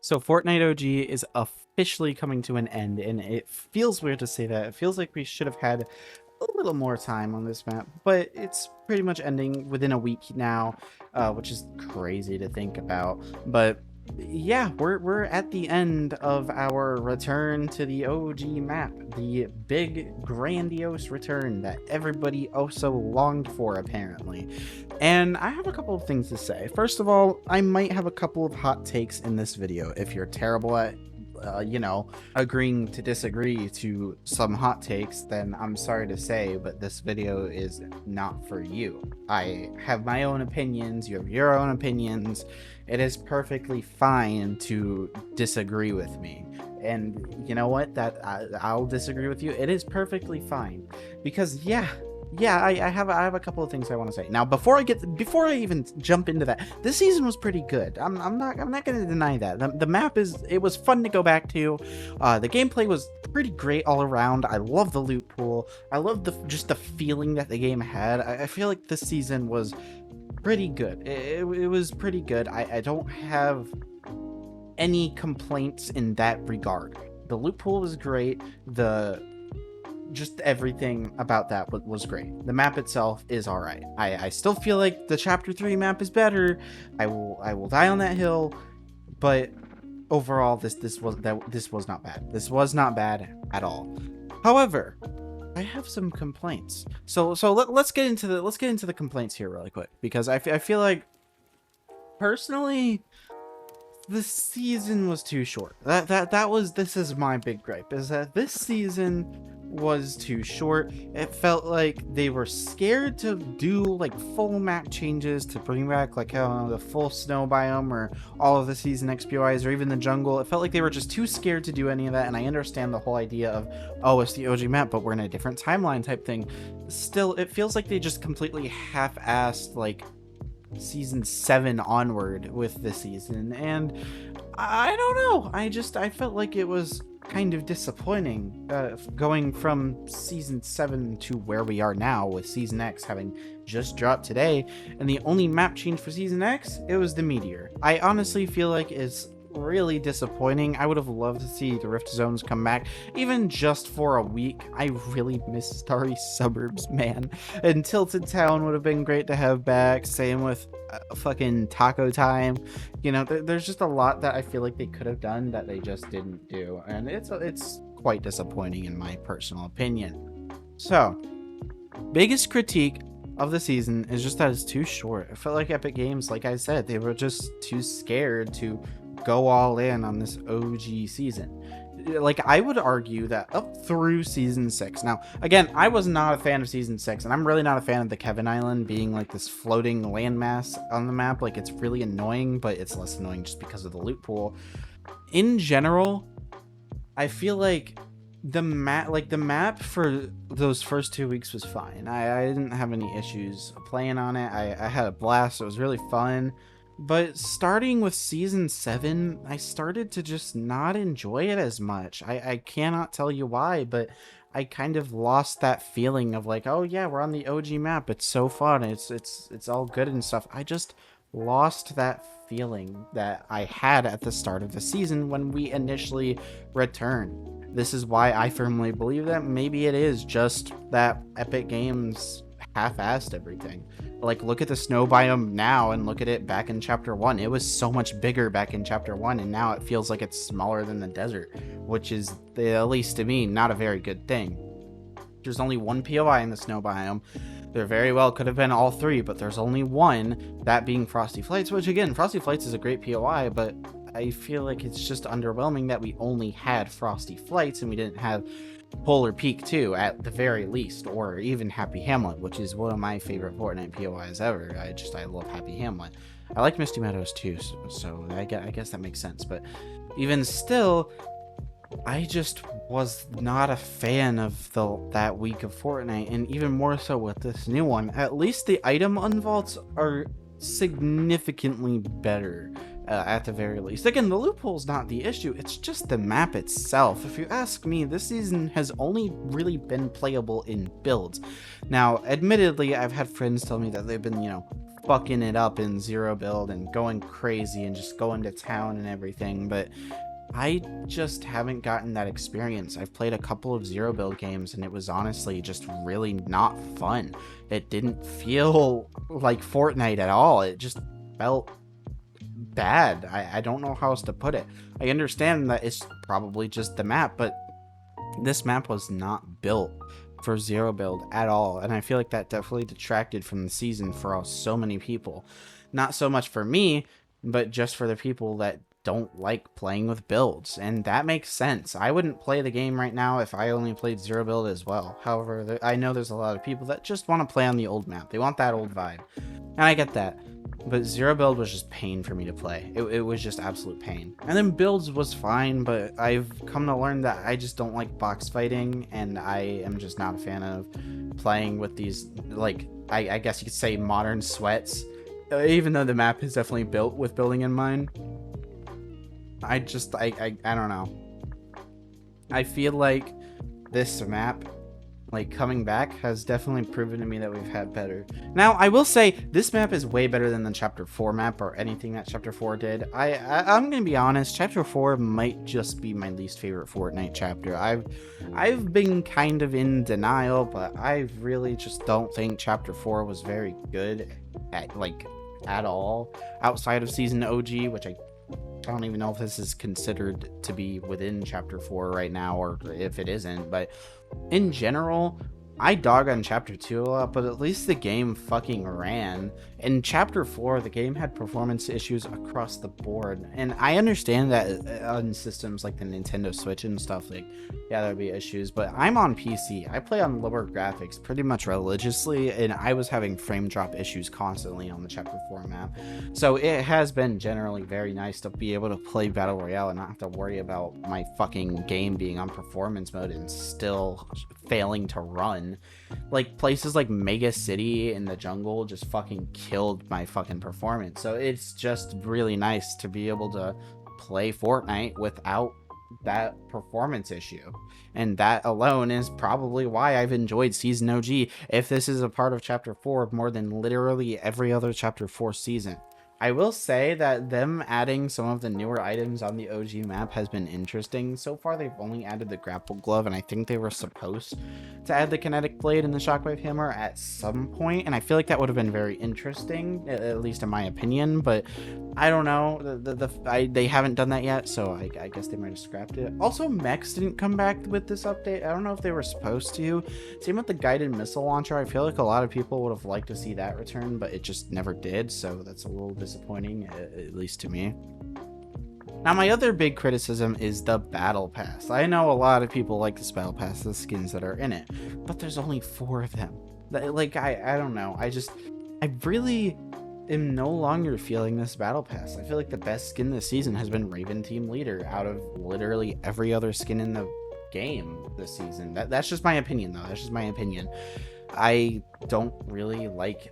So Fortnite OG is officially coming to an end, and it feels weird to say that. It feels like we should have had a little more time on this map, but it's pretty much ending within a week now, which is crazy to think about. But yeah, we're at the end of our return to the OG map, the big grandiose return that everybody oh so longed for, apparently. And I have a couple of things to say. First of all, I might have a couple of hot takes in this video. If you're terrible at agreeing to disagree to some hot takes, then I'm sorry to say, but this video is not for you. I have my own opinions, you have your own opinions. It is perfectly fine to disagree with me. And you know what? I'll disagree with you. It is perfectly fine. Because I have a couple of things I want to say. Now, before I even jump into that, this season was pretty good. I'm not going to deny that. The map it was fun to go back to. The gameplay was pretty great all around. I love the loot pool. I love just the feeling that the game had. I feel like this season was pretty good. It was pretty good. I don't have any complaints in that regard. The loot pool was great. Just everything about that was great. The map itself is all right. I still feel like the chapter 3 map is better. I will die on that hill, but overall this was not bad. This was not bad at all. However, I have some complaints. So let's get into the complaints here really quick, because I feel like personally the season was too short. This is my big gripe, is that this season was too short. It felt like they were scared to do like full map changes, to bring back like the full snow biome or all of the season XPOIs or even the jungle. It felt like they were just too scared to do any of that, and I understand the whole idea of, oh, it's the OG map, but we're in a different timeline type thing. Still, it feels like they just completely half-assed like season 7 onward with this season, and I don't know. I felt like it was kind of disappointing, going from season 7 to where we are now with season X having just dropped today, and the only map change for season X, it was the meteor. I honestly feel like it's really disappointing. I would have loved to see the rift zones come back, even just for a week. I really miss Starry Suburbs, man. And Tilted Town would have been great to have back. Same with fucking Taco Time. You know, there's just a lot that I feel like they could have done that they just didn't do, and it's quite disappointing in my personal opinion. So, biggest critique of the season is just that it's too short. I felt like Epic Games, like I said, they were just too scared to go all in on this OG season. Like, I would argue that up through season 6. Now, again, I was not a fan of season 6, and I'm really not a fan of the Kevin Island being like this floating landmass on the map. Like, it's really annoying, but it's less annoying just because of the loot pool. In general, I feel like the map for those first 2 weeks was fine. I didn't have any issues playing on it. I had a blast. It was really fun. But starting with season 7, I started to just not enjoy it as much. I cannot tell you why, but I kind of lost that feeling of like, oh yeah, we're on the OG map. It's so fun. It's all good and stuff. I just lost that feeling that I had at the start of the season when we initially returned. This is why I firmly believe that maybe it is just that Epic Games half-assed everything. Like, look at the snow biome now and look at it back in chapter 1. It was so much bigger back in chapter 1, and now it feels like it's smaller than the desert, which is, at least to me, not a very good thing. There's only one POI in the snow biome. There very well could have been all 3, but there's only one, that being Frosty Flights, which again, Frosty Flights is a great POI, but I feel like it's just underwhelming that we only had Frosty Flights and we didn't have Polar Peak 2 at the very least, or even Happy Hamlet, which is one of my favorite Fortnite POIs ever. I love Happy Hamlet. I like Misty Meadows too, so I guess that makes sense. But even still, I just was not a fan of that week of Fortnite, and even more so with this new one. At least the item unvaults are significantly better. At the very least. Again, the loot pool's not the issue, it's just the map itself. If you ask me, this season has only really been playable in builds. Now, admittedly, I've had friends tell me that they've been, fucking it up in zero build and going crazy and just going to town and everything, but I just haven't gotten that experience. I've played a couple of zero build games and it was honestly just really not fun. It didn't feel like Fortnite at all. It just felt bad. I don't know how else to put it. I understand that it's probably just the map, but this map was not built for zero build at all, and I feel like that definitely detracted from the season for so many people. Not so much for me, but just for the people that don't like playing with builds, and that makes sense. I wouldn't play the game right now if I only played zero build as well. However, I know there's a lot of people that just want to play on the old map. They want that old vibe, and I get that. But zero build was just pain for me to play. It was just absolute pain. And then builds was fine, but I've come to learn that I just don't like box fighting, and I am just not a fan of playing with these, like, I guess you could say modern sweats. Even though the map is definitely built with building in mind, I don't know. I feel like this map, like, coming back has definitely proven to me that we've had better. Now, I will say this map is way better than the Chapter 4 map or anything that Chapter 4 did. I'm gonna be honest, Chapter 4 might just be my least favorite Fortnite chapter. I've been kind of in denial, but I really just don't think Chapter 4 was very good at all outside of Season OG, which I don't even know if this is considered to be within Chapter 4 right now, or if it isn't, but in general, I dog on Chapter 2 a lot, but at least the game fucking ran. In Chapter 4, the game had performance issues across the board, and I understand that on systems like the Nintendo Switch and stuff, like, yeah, there'd be issues, but I'm on PC. I play on lower graphics pretty much religiously, and I was having frame drop issues constantly on the Chapter 4 map. So it has been generally very nice to be able to play Battle Royale and not have to worry about my fucking game being on performance mode and still failing to run. Like, places like Mega City in the jungle just fucking killed my fucking performance. So it's just really nice to be able to play Fortnite without that performance issue. And that alone is probably why I've enjoyed Season OG, if this is a part of Chapter 4, more than literally every other Chapter 4 season. I will say that them adding some of the newer items on the OG map has been interesting. So far, they've only added the grapple glove, and I think they were supposed to add the kinetic blade and the shockwave hammer at some point, and I feel like that would have been very interesting, at least in my opinion, but I don't know. They haven't done that yet, so I guess they might have scrapped it. Also, mechs didn't come back with this update. I don't know if they were supposed to. Same with the guided missile launcher. I feel like a lot of people would have liked to see that return, but it just never did, so that's a little disappointing, at least to me. Now, my other big criticism is the battle pass. I know a lot of people like this battle pass, the skins that are in it, but there's only 4 of them. Like, I don't know. I really am no longer feeling this battle pass. I feel like the best skin this season has been Raven Team Leader out of literally every other skin in the game this season. That's just my opinion, though. That's just my opinion. I don't really like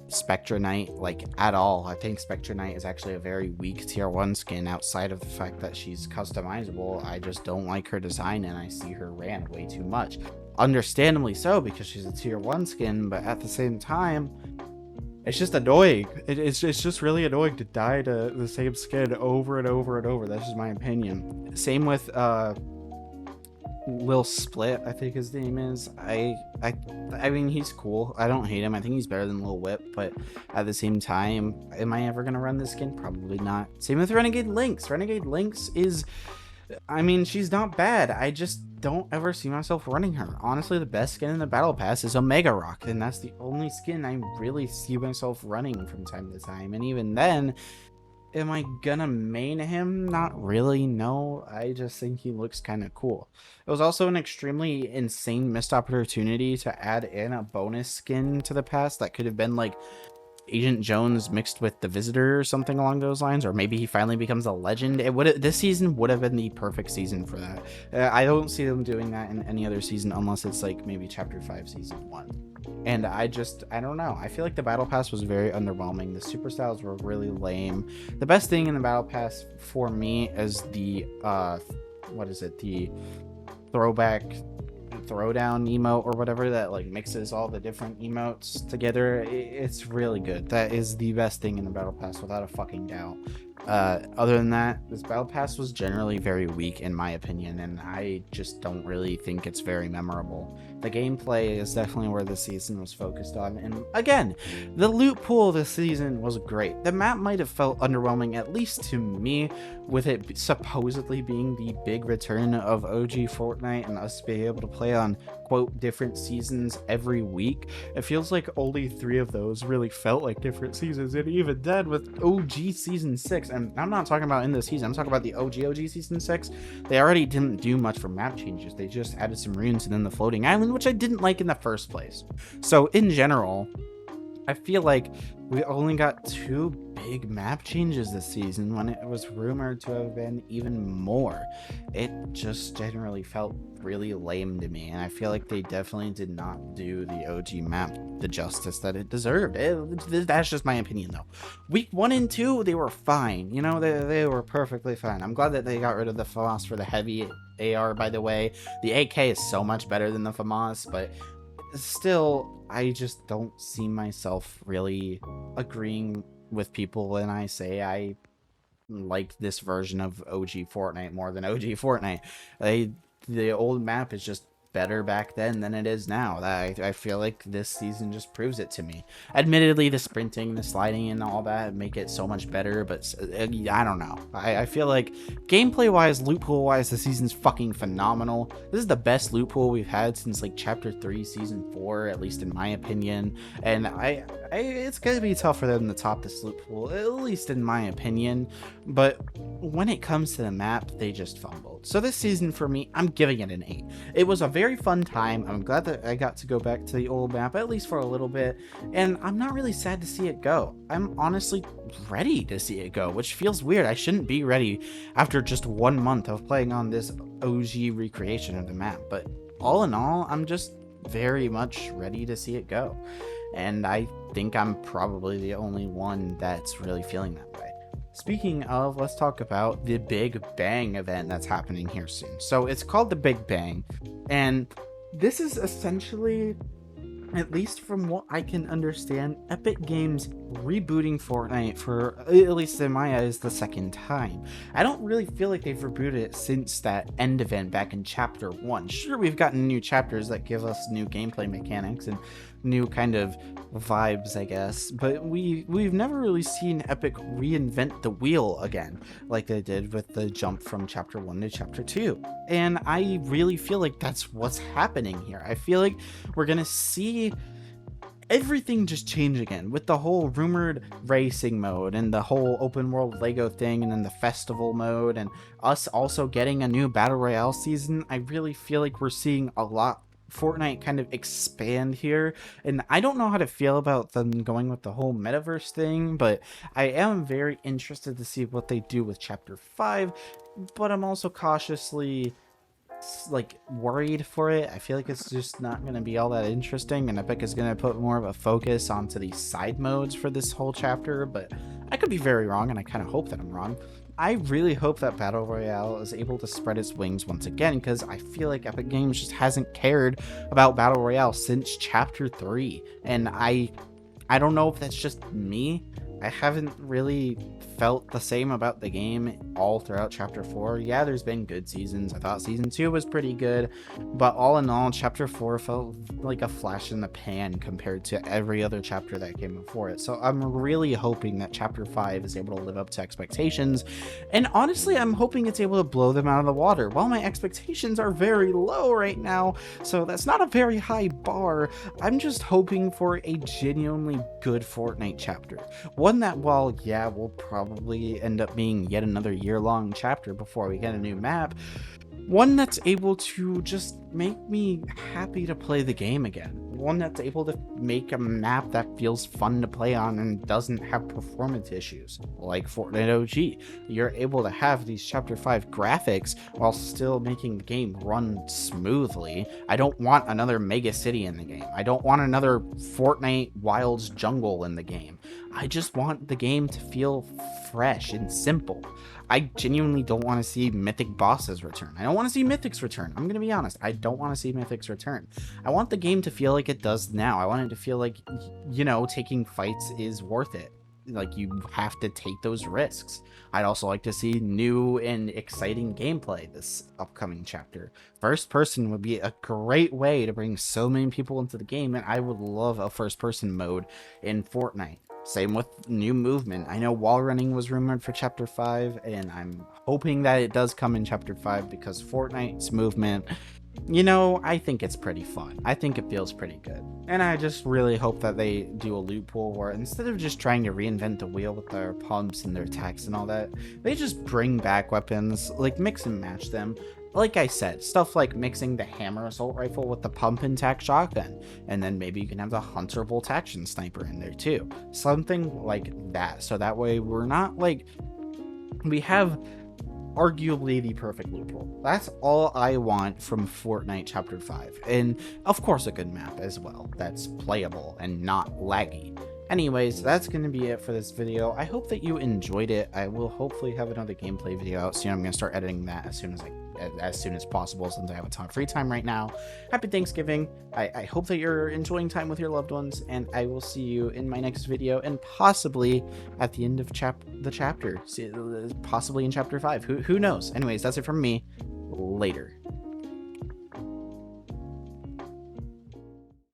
Spectra Knight, like, at all. I think Spectra Knight is actually a very weak tier 1 skin outside of the fact that she's customizable. I just don't like her design, and I see her ran way too much. Understandably so, because she's a tier 1 skin, but at the same time, it's just annoying. It's just really annoying to die to the same skin over and over and over. That's just my opinion. Same with Lil Split, I think his name is. I mean, he's cool. I don't hate him. I think he's better than Lil Whip, but at the same time, am I ever gonna run this skin? Probably not. Same with Renegade Lynx. Renegade Lynx is, I mean, she's not bad. I just don't ever see myself running her. Honestly, the best skin in the battle pass is Omega Rock, and that's the only skin I really see myself running from time to time. And even then, am I gonna main him? Not really, no. I just think he looks kind of cool. It was also an extremely insane missed opportunity to add in a bonus skin to the pass that could have been like Agent Jones mixed with the Visitor or something along those lines, or maybe he finally becomes a legend. This season would have been the perfect season for that. I don't see them doing that in any other season unless it's like maybe Chapter 5 Season 1. And I don't know. I feel like the Battle Pass was very underwhelming. The super styles were really lame. The best thing in the Battle Pass for me is the, what is it? The throwback throwdown emote or whatever that like mixes all the different emotes together. It's really good. That is the best thing in the battle pass without a fucking doubt. Other than that, this battle pass was generally very weak in my opinion, and I just don't really think it's very memorable. The gameplay is definitely where the season was focused on, and again, the loot pool this season was great. The map might have felt underwhelming, at least to me, with it supposedly being the big return of OG Fortnite and us being able to play on quote different seasons every week. It feels like only 3 of those really felt like different seasons, and even then with OG season 6, and I'm not talking about in this season, I'm talking about the OG season 6, they already didn't do much for map changes. They just added some runes and then the floating island, which I didn't like in the first place. So in general, I feel like we only got 2 big map changes this season when it was rumored to have been even more. It just generally felt really lame to me, and I feel like they definitely did not do the OG map the justice that it deserved. That's just my opinion though. Week 1 and 2, they were fine. You know, they were perfectly fine. I'm glad that they got rid of the FAMAS for the heavy AR, by the way. The AK is so much better than the FAMAS, but still, I just don't see myself really agreeing with people when I say I like this version of OG Fortnite more than OG Fortnite. The old map is just better back then than it is now. I feel like this season just proves it to me. Admittedly, the sprinting, the sliding, and all that make it so much better, but I don't know. I feel like gameplay-wise, loot pool-wise, the season's fucking phenomenal. This is the best loot pool we've had since like Chapter 3, Season 4, at least in my opinion. And it's gonna be tough for them to top this loot pool, at least in my opinion. But when it comes to the map, they just fumbled. So this season for me, I'm giving it an 8. It was a very fun time. I'm glad that I got to go back to the old map, at least for a little bit, and I'm not really sad to see it go. I'm honestly ready to see it go, which feels weird. I shouldn't be ready after just 1 month of playing on this OG recreation of the map, but all in all, I'm just very much ready to see it go, and I think I'm probably the only one that's really feeling that way. Speaking of, let's talk about the Big Bang event that's happening here soon. So it's called the Big Bang, and this is essentially, at least from what I can understand, Epic Games rebooting Fortnite for, at least in my eyes, the second time. I don't really feel like they've rebooted it since that end event back in Chapter 1. Sure, we've gotten new chapters that give us new gameplay mechanics and new kind of vibes, I guess, but we've never really seen Epic reinvent the wheel again like they did with the jump from Chapter 1 to Chapter 2, and I really feel like that's what's happening here. I feel like we're gonna see everything just change again with the whole rumored racing mode and the whole open world Lego thing, and then the festival mode, and us also getting a new battle royale season. I really feel like we're seeing a lot Fortnite kind of expand here, and I don't know how to feel about them going with the whole metaverse thing, but I am very interested to see what they do with Chapter 5, but I'm also cautiously like worried for it. I feel like it's just not going to be all that interesting, and Epic is going to put more of a focus onto these side modes for this whole chapter, but I could be very wrong, and I kind of hope that I'm wrong. I really hope that Battle Royale is able to spread its wings once again, because I feel like Epic Games just hasn't cared about Battle Royale since Chapter 3, and I don't know if that's just me. I haven't really felt the same about the game all throughout Chapter 4. Yeah, there's been good seasons. I thought Season 2 was pretty good, but all in all, Chapter 4 felt like a flash in the pan compared to every other chapter that came before it. So I'm really hoping that Chapter 5 is able to live up to expectations, and honestly, I'm hoping it's able to blow them out of the water. While my expectations are very low right now, so that's not a very high bar, I'm just hoping for a genuinely good Fortnite chapter. One that, while yeah, will probably end up being yet another year-long chapter before we get a new map, one that's able to just make me happy to play the game again. one that's able to make a map that feels fun to play on and doesn't have performance issues like Fortnite OG. You're able to have these Chapter 5 graphics while still making the game run smoothly. I don't want another mega city in the game. I don't want another Fortnite Wilds jungle in the game. I just want the game to feel fresh and simple. I genuinely don't want to see mythic bosses return. I don't want to see mythics return. I'm going to be honest. I don't want to see mythics return. I want the game to feel like it does now. I want it to feel like, you know, taking fights is worth it. Like, you have to take those risks. I'd also like to see new and exciting gameplay this upcoming chapter. First person would be a great way to bring so many people into the game, and I would love a first person mode in Fortnite. Same with new movement. I know wall running was rumored for Chapter 5, and I'm hoping that it does come in Chapter 5 because Fortnite's movement, you know, I think it's pretty fun. I think it feels pretty good. And I just really hope that they do a loophole where instead of just trying to reinvent the wheel with their pumps and their attacks and all that, they just bring back weapons, like mix and match them. Like I said, stuff like mixing the hammer assault rifle with the pump and tack shotgun, and then maybe you can have the hunter bolt action sniper in there too. Something like that, so that way we're not like, we have arguably the perfect loophole. That's all I want from Fortnite Chapter 5, and of course a good map as well that's playable and not laggy. Anyways, that's going to be it for this video. I hope that you enjoyed it. I will hopefully have another gameplay video out soon. I'm going to start editing that as soon as possible, since I have a ton of free time right now. Happy Thanksgiving. I hope that you're enjoying time with your loved ones, and I will see you in my next video, and possibly at the end of the chapter, possibly in Chapter 5. Who knows? Anyways, that's it from me. Later.